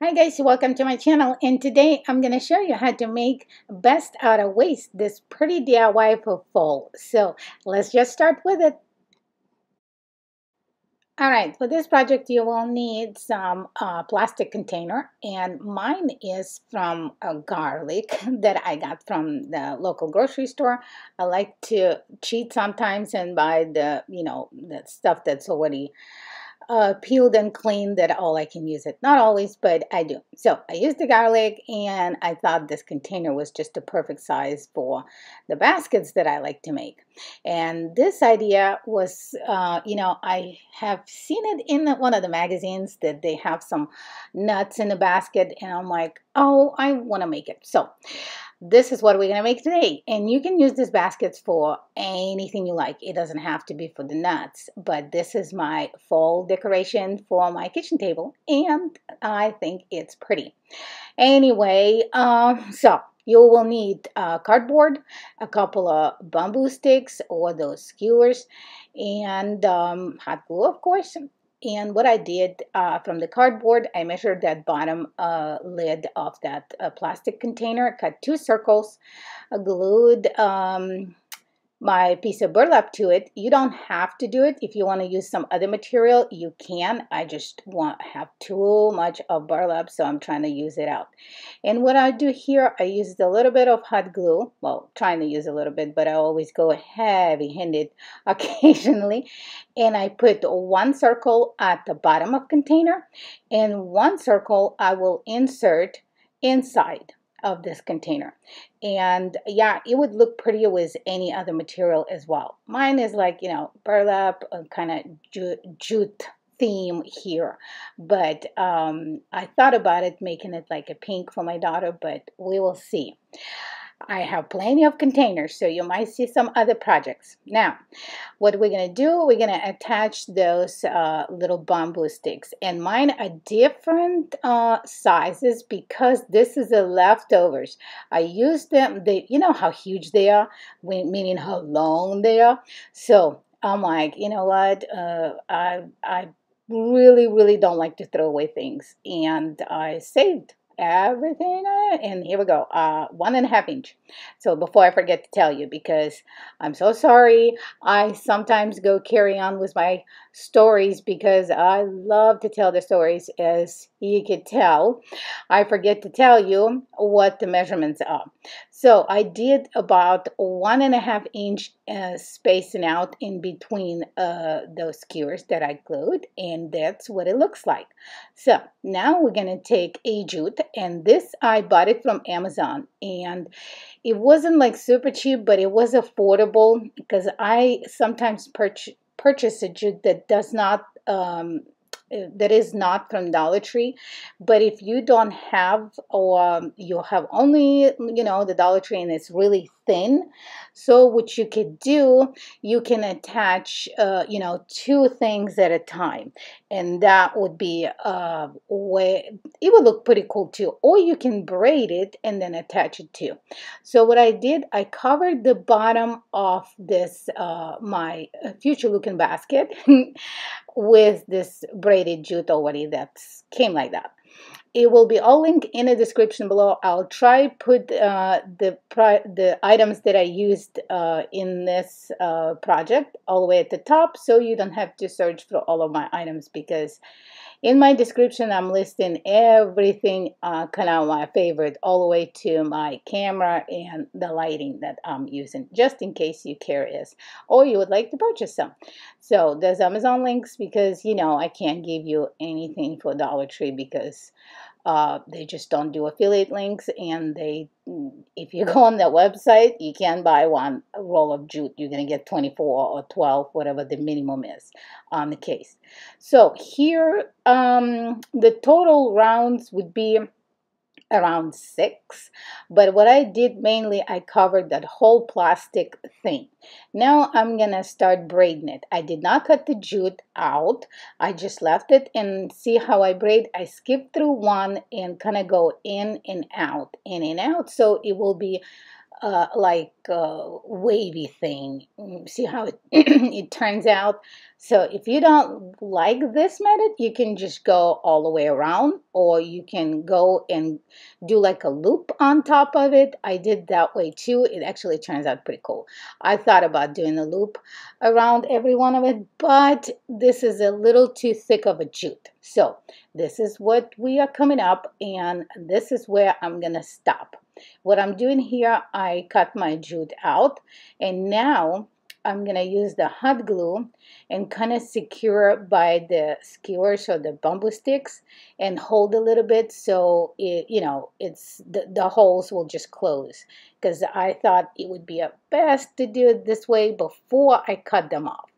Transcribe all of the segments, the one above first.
Hi guys, welcome to my channel, and today I'm going to show you how to make best out of waste, this pretty DIY for fall. So let's just start with it. Alright, for this project you will need some plastic container, and mine is from a garlic that I got from the local grocery store. I like to cheat sometimes and buy the stuff that's already peeled and cleaned, that all I can use it. Not always, but I do. So I used the garlic, and I thought this container was just the perfect size for the baskets that I like to make. And this idea was, I have seen it in one of the magazines that they have some nuts in the basket, and I'm like, oh, I want to make it. So this is what we're going to make today, and you can use these baskets for anything you like. It doesn't have to be for the nuts, but this is my fall decoration for my kitchen table, and I think it's pretty. Anyway, so you will need cardboard, a couple of bamboo sticks or those skewers, and hot glue, of course. And what I did from the cardboard, I measured that bottom lid of that plastic container, cut two circles, glued my piece of burlap to it. You don't have to do it. If you want to use some other material, you can. I just have too much of burlap, so I'm trying to use it out. And what I do here, I used a little bit of hot glue. Well, trying to use a little bit, but I always go heavy-handed occasionally. And I put one circle at the bottom of container, and one circle I will insert inside of this container. And yeah, it would look prettier with any other material as well. Mine is like, burlap, kind of jute theme here, but I thought about it, making it like a pink for my daughter, but we will see. I have plenty of containers, so you might see some other projects. Now, what we're going to do, we're going to attach those little bamboo sticks. And mine are different sizes because this is the leftovers. I use them, you know how huge they are, meaning how long they are. So I'm like, you know what, I really don't like to throw away things. And I saved everything, and here we go, 1.5 inch. So before I forget to tell you, because I'm so sorry, I sometimes go carry on with my stories because I love to tell the stories. As you could tell, I forget to tell you what the measurements are. So I did about 1.5 inch spacing out in between those skewers that I glued, and that's what it looks like. So now we're going to take a jute, and this I bought it from Amazon, and it wasn't like super cheap, but it was affordable because I sometimes purchase a jute that does not that is not from Dollar Tree. But if you don't have, or you have only, the Dollar Tree, and it's really thin, so what you could do, you can attach two things at a time, and that would be way, it would look pretty cool too. Or you can braid it and then attach it too. So what I did, I covered the bottom of this my future looking basket with this braided jute already that came like that. It will be all linked in the description below. I'll try put the items that I used in this project all the way at the top, so you don't have to search for all of my items, because in my description I'm listing everything kind of my favorite, all the way to my camera and the lighting that I'm using, just in case you're curious or you would like to purchase some. So there's Amazon links, because I can't give you anything for Dollar Tree, because they just don't do affiliate links, and if you go on their website, you can buy one roll of jute. You're going to get 24 or 12, whatever the minimum is on the case. So here, the total rounds would be around 6, but what I did mainly, I covered that whole plastic thing. Now I'm gonna start braiding it. I did not cut the jute out, I just left it, and see how I braid. I skip through one and kind of go in and out, in and out, so it will be like a wavy thing. See how it, it turns out. So if you don't like this method, you can just go all the way around, or you can go and do like a loop on top of it. I did that way too. It actually turns out pretty cool. I thought about doing a loop around every one of it, but this is a little too thick of a jute. So this is what we are coming up, and this is where I'm gonna stop. What I'm doing here, I cut my jute out, and now I'm gonna use the hot glue and kind of secure by the skewers or the bamboo sticks and hold a little bit, so it, it's the holes will just close, because I thought it would be best to do it this way before I cut them off.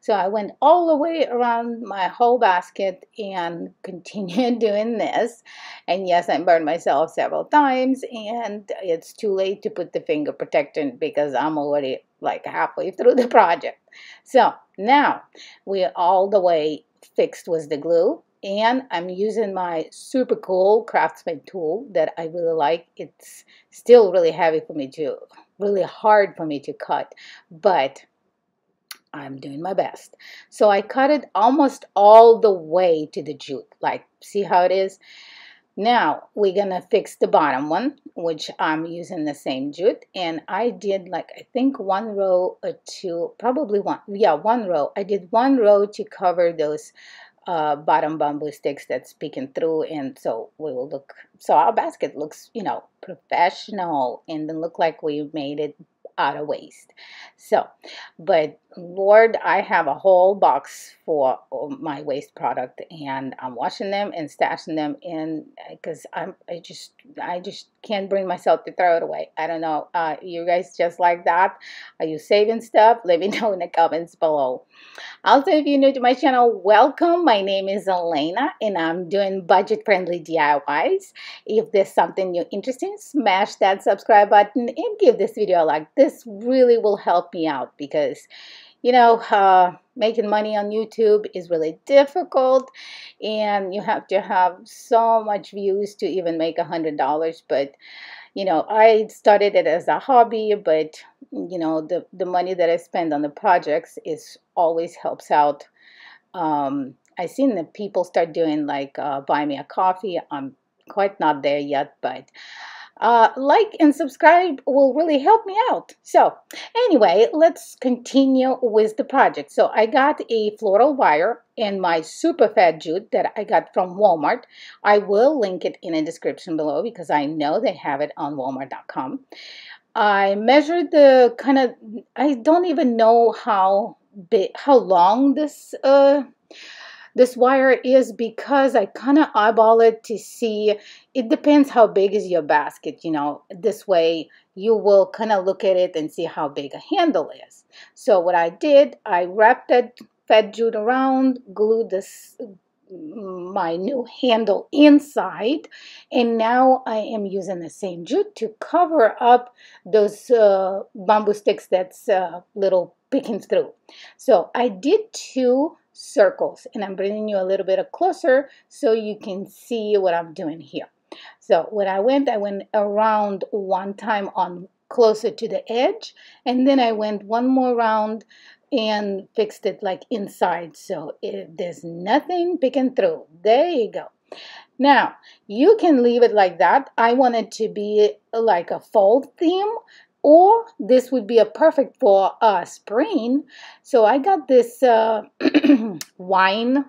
So I went all the way around my whole basket and continued doing this. And yes, I burned myself several times, and it's too late to put the finger protector because I'm already like halfway through the project. So now we're all the way fixed with the glue. And I'm using my super cool Craftsman tool that I really like. It's still really heavy for me to, really hard for me to cut, but I'm doing my best. So I cut it almost all the way to the jute. Like, see how it is? Now we're gonna fix the bottom one, which I'm using the same jute. And I did like, I think one row or two, probably one. Yeah, one row. I did one row to cover those bottom bamboo sticks that's peeking through. And so we will look, so our basket looks, professional, and then look like we made it out of waste. So, but Lord, I have a whole box for my waste product, and I'm washing them and stashing them in because I just can't bring myself to throw it away. I don't know. You guys just like that? Are you saving stuff? Let me know in the comments below. Also, if you're new to my channel, welcome. My name is Elena, and I'm doing budget-friendly DIYs. If there's something you're interested in, smash that subscribe button and give this video a like. This really will help me out because, making money on YouTube is really difficult, and you have to have so much views to even make $100. But I started it as a hobby, but the money that I spend on the projects is always helps out. I've seen the people start doing like buy me a coffee. I'm quite not there yet, but like and subscribe will really help me out. So anyway, let's continue with the project. So I got a floral wire and my super fat jute that I got from Walmart. I will link it in the description below because I know they have it on walmart.com. I measured the kind of, I don't even know how big, how long this wire is, because I kind of eyeball it to see. It depends how big is your basket, this way you will kind of look at it and see how big a handle is. So what I did, I wrapped that fat jute around, glued my new handle inside, and now I am using the same jute to cover up those bamboo sticks that's little picking through. So I did two circles, and I'm bringing you a little bit closer so you can see what I'm doing here. So when I went around one time on closer to the edge, and then I went one more round and fixed it like inside, so there's nothing picking through. There you go. Now you can leave it like that. I want it to be like a fall theme, or this would be a perfect for spring. So I got this wine.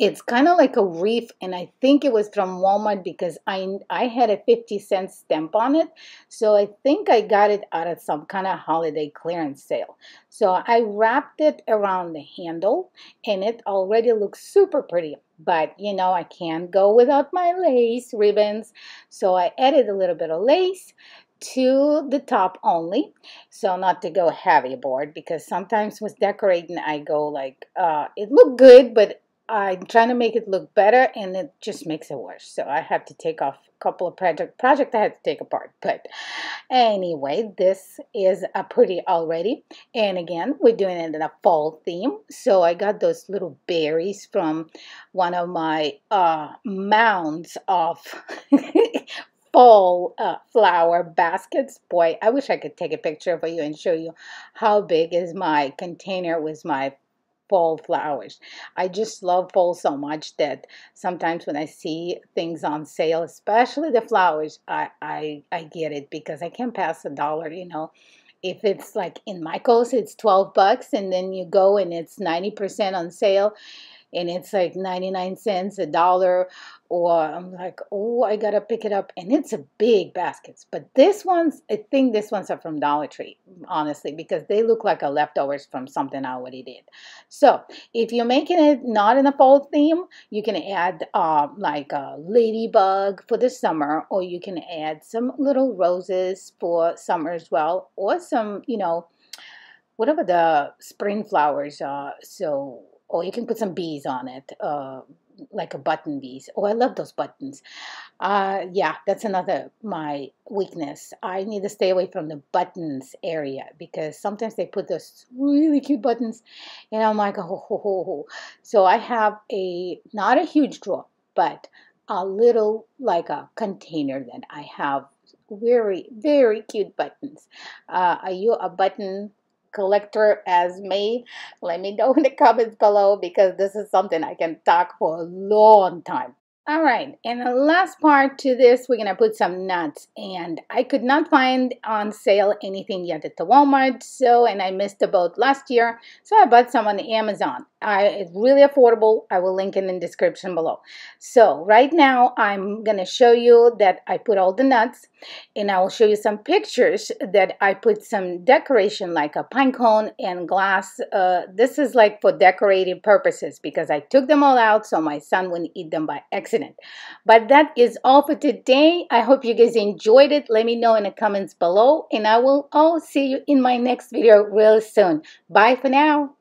It's kind of like a wreath, and I think it was from Walmart because I had a 50-cent stamp on it. So I think I got it out of some kind of holiday clearance sale. So I wrapped it around the handle, and it already looks super pretty. But I can't go without my lace ribbons. So I added a little bit of lace to the top only, so not to go heavy board, because sometimes with decorating I go like it looked good, but I'm trying to make it look better, and it just makes it worse. So I have to take off a couple of project I had to take apart. But anyway, this is a pretty already. And again, we're doing it in a fall theme. So I got those little berries from one of my mounds of fall flower baskets. Boy, I wish I could take a picture for you and show you how big is my container with my fall flowers. I just love fall so much that sometimes when I see things on sale, especially the flowers, I get it because I can't pass $1, you know. If it's like in Michael's, it's 12 bucks, and then you go and it's 90% on sale, and it's like 99 cents, $1, or I'm like, oh, I gotta pick it up, and it's a big baskets. But this one's, I think this ones are from Dollar Tree, honestly, because they look like a leftovers from something I already did. So if you're making it not in a fall theme, you can add like a ladybug for the summer, or you can add some little roses for summer as well, or some, you know, whatever the spring flowers are. So, or you can put some bees on it, like a button bees. Oh, I love those buttons. Yeah, that's another my weakness. I need to stay away from the buttons area because sometimes they put those really cute buttons, and I'm like, oh, ho, ho, ho. So I have a not a huge drawer, but a little like a container that I have very very cute buttons. Are you a button collector as me? Let me know in the comments below because this is something I can talk for a long time. All right, and the last part to this, we're gonna put some nuts, and I could not find on sale anything yet at the Walmart, so, and I missed the boat last year, so I bought some on Amazon. It's really affordable. I will link in the description below. So right now, I'm gonna show you that I put all the nuts, and I will show you some pictures that I put some decoration like a pine cone and glass. This is like for decorative purposes because I took them all out so my son wouldn't eat them by accident. But that is all for today. I hope you guys enjoyed it. Let me know in the comments below, and I will all see you in my next video real soon. Bye for now.